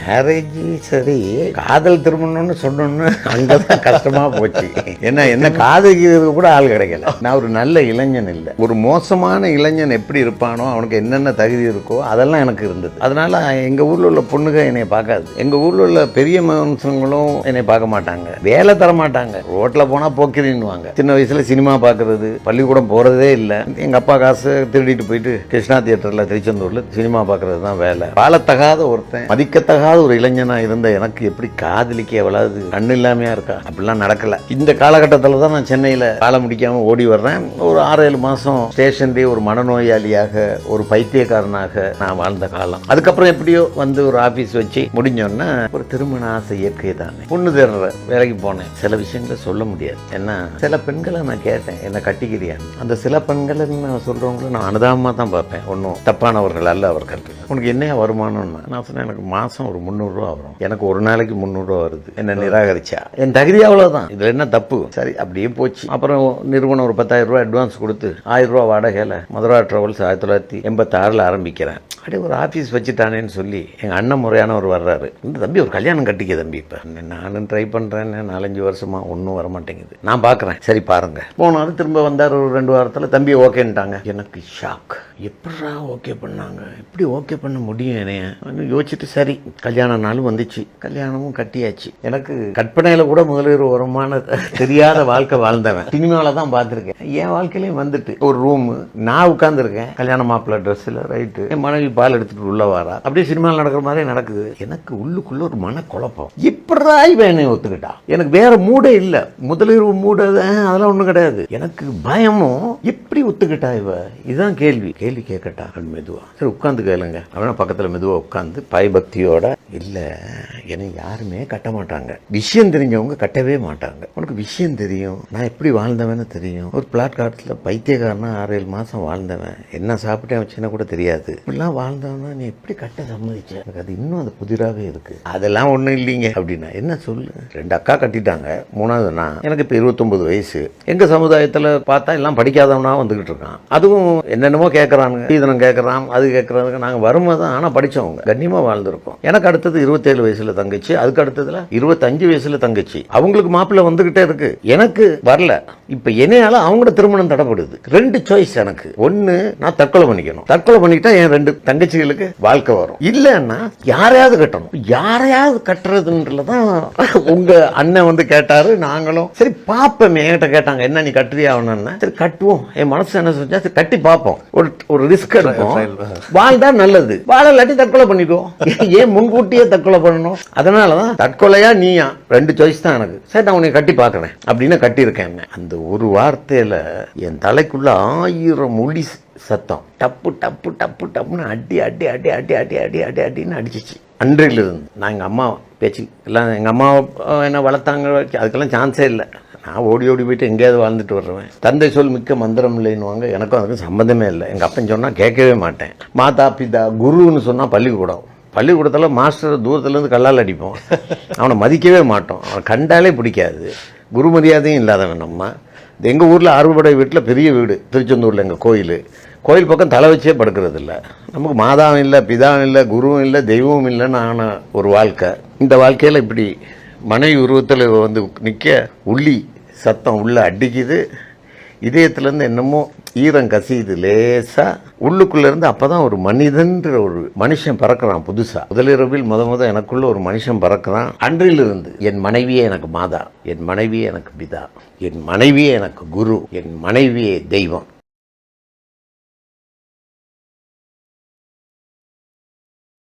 Marriage சரி, காதல் திருமணம்னு சொன்னோன்னு அங்கதான் கஷ்டமா போச்சு. என்ன காதலிக்கிறது கூட ஆள் கிடைக்கல. நான் ஒரு நல்ல இளைஞன் இல்லை. ஒரு மோசமான இளைஞன் எப்படி இருப்பானோ, அவனுக்கு என்னென்ன தகுதி இருக்கோ அதெல்லாம் எனக்கு இருந்தது. அதனால எங்க ஊர்ல உள்ள பொண்ணுங்க என்னை பார்க்காது. எங்க ஊர்ல உள்ள பெரிய மனுஷங்களும் என்னை பார்க்க மாட்டாங்க, வேலை தர மாட்டாங்க. ரோட்ல போனா போக்கிறீன்னுவாங்க. சின்ன வயசுல சினிமா பார்க்கறது, பள்ளிக்கூடம் போறதே இல்லை. எங்க அப்பா காசு திருடிட்டு போயிட்டு கிருஷ்ணா தியேட்டர்ல திருச்செந்தூர்ல சினிமா பார்க்கறது தான் வேலை. வாழத்தகாத ஒருத்தன், மதிக்கத்தகாத ஒரு இளைஞனா இருந்த எனக்கு எப்படி காதலிக்க எவ்வளவு கண்ணு இல்லாமையா இருக்கா? அப்படிலாம் நடக்கல. இந்த காலகட்டத்தில் தான் நான் சென்னையில கால முடிக்காம ஓடி வர்றேன். ஒரு 6-7 மாசம் ஸ்டேஷன்லேயே ஒரு மனநோயாளியாக, ஒரு பைத்தியக்காரனாக நான் வாழ்ந்த காலம். அதுக்கப்புறம் எப்படியோ வந்து ஒரு ஆபீஸ் வச்சு முடிஞ்சோன்னா ஒரு திருமண ஆசை இயற்கை தானே. பொண்ணு தேடுற வேலைக்கு போனேன். சில விஷயங்களை சொல்ல முடியாது. ஏன்னா சில பெண்களை நான் கேட்டேன், என்ன கட்டிக்கிறியா? அந்த சில பெண்களை நான் சொல்றவங்களும் நான் அனுதாபமா தான் பார்ப்பேன். ஒன்றும் தப்பானவர்கள் அல்ல அவர்கள். உனக்கு என்ன வருமானம்னா நான் சொன்னேன், எனக்கு மாசம் ஒரு 300 ரூபா வரும். எனக்கு ஒரு நாளைக்கு 300 ரூபா வருது. என்ன நிராகரிச்சா? என் தகுதி அவ்வளவுதான். இதுல என்ன தப்பு? சரி, அப்படியே போச்சு. அப்புறம் நிறுவனம் ஒரு 10,000 ரூபாய் அட்வான்ஸ் கொடுத்து 1000 ரூபா வாடகையில மதுரா டிராவல்ஸ் 1986 ஆரம்பிக்கிறேன். அப்படியே ஒரு ஆஃபீஸ் வச்சுட்டானேன்னு சொல்லி எங்கள் அண்ணன் முறையானவர் வர்றாரு. இந்த தம்பி ஒரு கல்யாணம் கட்டிக்க தம்பி. இப்போ நானும் ட்ரை பண்ணுறேன், 4-5 வருஷமா ஒன்றும் வர மாட்டேங்குது. நான் பார்க்குறேன், சரி பாருங்க. போனாலும் திரும்ப வந்தார். ஒரு 2 வாரத்தில் தம்பி ஓகேன்ட்டாங்க. எனக்கு ஷாக். எப்படா ஓகே பண்ணாங்க? எப்படி ஓகே பண்ண முடியும்? என்னைய யோசிச்சுட்டு சரி, கல்யாண நாளும் வந்துச்சு, கல்யாணமும் கட்டியாச்சு. எனக்கு கற்பனையில் கூட முதலீடு வருமான தெரியாத வாழ்க்கை வாழ்ந்தவன். சினிமாவில் தான் பார்த்துருக்கேன். என் வாழ்க்கையிலையும் வந்துட்டு ஒரு ரூம், நான் உட்காந்துருக்கேன் கல்யாண மாப்பிள்ளை ட்ரெஸ்ஸில். ரைட்டு, என் மனைவி பால் எடுத்துட்டு உள்ள வாரா. அப்படியே சினிமாவில் நடக்கிற மாதிரி நடக்குது. எனக்கு உள்ளுக்குள்ள ஒரு மன குழப்பம். எப்படா இவன் என்னை ஒத்துக்கிட்டா? எனக்கு வேற மூடே இல்லை. முதலீடு மூட அதெல்லாம் ஒன்றும் கிடையாது. எனக்கு பயமும், எப்படி ஒத்துக்கிட்டா இவ? இதுதான் கேள்வி. கேள்வி கேட்கட்டா மெதுவா. சரி உட்காந்து கேளுங்க. அவனா பக்கத்துல மெதுவா உட்காந்து பயபக்தியோட, இல்ல என்னை யாருமே கட்ட மாட்டாங்க. விஷயம் தெரிஞ்சவங்க கட்டவே மாட்டாங்க. உனக்கு விஷயம் தெரியும், நான் எப்படி வாழ்ந்தவன்னு தெரியும். ஒரு பிளாட் கார்ட்ல பைத்தியக்காரனா 6-7 மாசம் வாழ்ந்தவன், என்ன சாப்பிட்டேன் வச்சுன்னா கூட தெரியாது. இப்படிலாம் வாழ்ந்தவனா நீ எப்படி கட்ட சம்மதிச்ச? எனக்கு அது இன்னும் அது புதிராகவே இருக்கு. அதெல்லாம் ஒண்ணும் இல்லைங்க அப்படின்னா என்ன சொல்லு. 2 அக்கா கட்டிட்டாங்க, 3வது நான். எனக்கு இப்ப 29 வயசு. எங்க சமுதாயத்துல பார்த்தா எல்லாம் படிக்காதவனா வந்துகிட்டு இருக்கான். அதுவும் என்னென்னமோ கேட்கறாங்க, இதனம் கேட்கறான், அது கேட்கறாங்க. நாங்க வறுமை தான், ஆனா படிச்சவங்க, கண்ணியமா வாழ்ந்திருக்கோம். எனக்கு அடுத்தது 27 வயசுல தங்கச்சி, அதுக்கு அடுத்ததுல 25 வயசுல தங்கச்சி. அவங்களுக்கு மாப்பிள்ளை வந்துகிட்டே இருக்கு, எனக்கு வரல. இப்ப என்னையால அவங்களோட திருமணம் தடைப்படுது. 2 சாய்ஸ் எனக்கு. ஒன்னு, நான் தற்கொலை பண்ணிக்கணும். தற்கொலை பண்ணிட்டா என் 2 தங்கச்சிகளுக்கு வாழ்க்கை வரும். இல்லன்னா யாரையாவது கட்டணும். யாரையாவது கட்டுறதுன்றதான் உங்க அண்ணன் வந்து கேட்டாரு. நாங்களும் சரி பாப்போம். என்கிட்ட கேட்டாங்க, என்ன நீ கட்டுறியா? அவனா சரி கட்டுவோம். என் மனசு என்ன செஞ்சா சரி கட்டி பார்ப்போம். ஒரு ரிஸ்க் எடுப்போம். வாழ்ந்தா நல்லது, வாழ இல்லாட்டி தற்கொலை பண்ணிக்குவோம். ஏன் முன்கூட்டியே தற்கொலை பண்ணணும்? அதனாலதான் தற்கொலையா நீயா 2 சாய்ஸ் தான் எனக்கு. சரி நான் உன்னை கட்டி பார்க்கறேன் அப்படின்னு கட்டியிருக்கேன். அந்த ஒரு வார்த்தையில என் தலைக்குள்ள 1000 மொழி சத்தம் டப்பு டப்பு டப்பு டப்புன்னு அடி அடி அடி அடி அடி அடி அடி அடின்னு அடிச்சிச்சு. அன்றிலிருந்து நான் எங்கள் அம்மா பேச்சு எல்லாம், எங்கள் அம்மா என்ன வளர்த்தாங்க, அதுக்கெல்லாம் சான்ஸே இல்லை. நான் ஓடி ஓடி போயிட்டு எங்கேயாவது வாழ்ந்துட்டு வர்றேன். தந்தை சொல் மிக்க மந்திரம் இல்லைன்னுவாங்க. எனக்கும் அதுக்கும் சம்மந்தமே இல்லை. எங்கள் அப்பன் சொன்னால் கேட்கவே மாட்டேன். மாதா பிதா குருன்னு சொன்னால் பள்ளிக்கூடம். பள்ளிக்கூடத்தில் மாஸ்டர் தூரத்துலேருந்து கல்லால் அடிப்போம். அவனை மதிக்கவே மாட்டோம். அவனை கண்டாலே பிடிக்காது. குரு மரியாதையும் இல்லாதவன் நம்ம. எங்கள் ஊரில் அறுபடை வீட்டில் பெரிய வீடு, திருச்செந்தூரில் எங்கள் கோயில் பக்கம் தலை வச்சே படுக்கிறது இல்லை. நமக்கு மாதாவும் இல்லை, பிதாவும் இல்லை, குருவும் இல்லை, தெய்வமும் இல்லைன்னு ஆன ஒரு வாழ்க்கை. இந்த வாழ்க்கையில் இப்படி மனைவி உருவத்தில் வந்து நிற்க உள்ளி சத்தம் உள்ள அடிக்குது. இதயத்துலேருந்து என்னமோ ஈரம் கசியுது லேசா உள்ளுக்குள்ள இருந்து. அப்பதான் ஒரு மனிதன்ற ஒரு மனுஷன் பறக்கிறான் புதுசா. முதலிரவில் முத எனக்குள்ள ஒரு மனுஷன் பறக்கிறான். அன்றிலிருந்து என் மனைவியே எனக்கு மாதா, என் மனைவியே எனக்கு பிதா, என் மனைவியே எனக்கு குரு, என் மனைவியே தெய்வம்.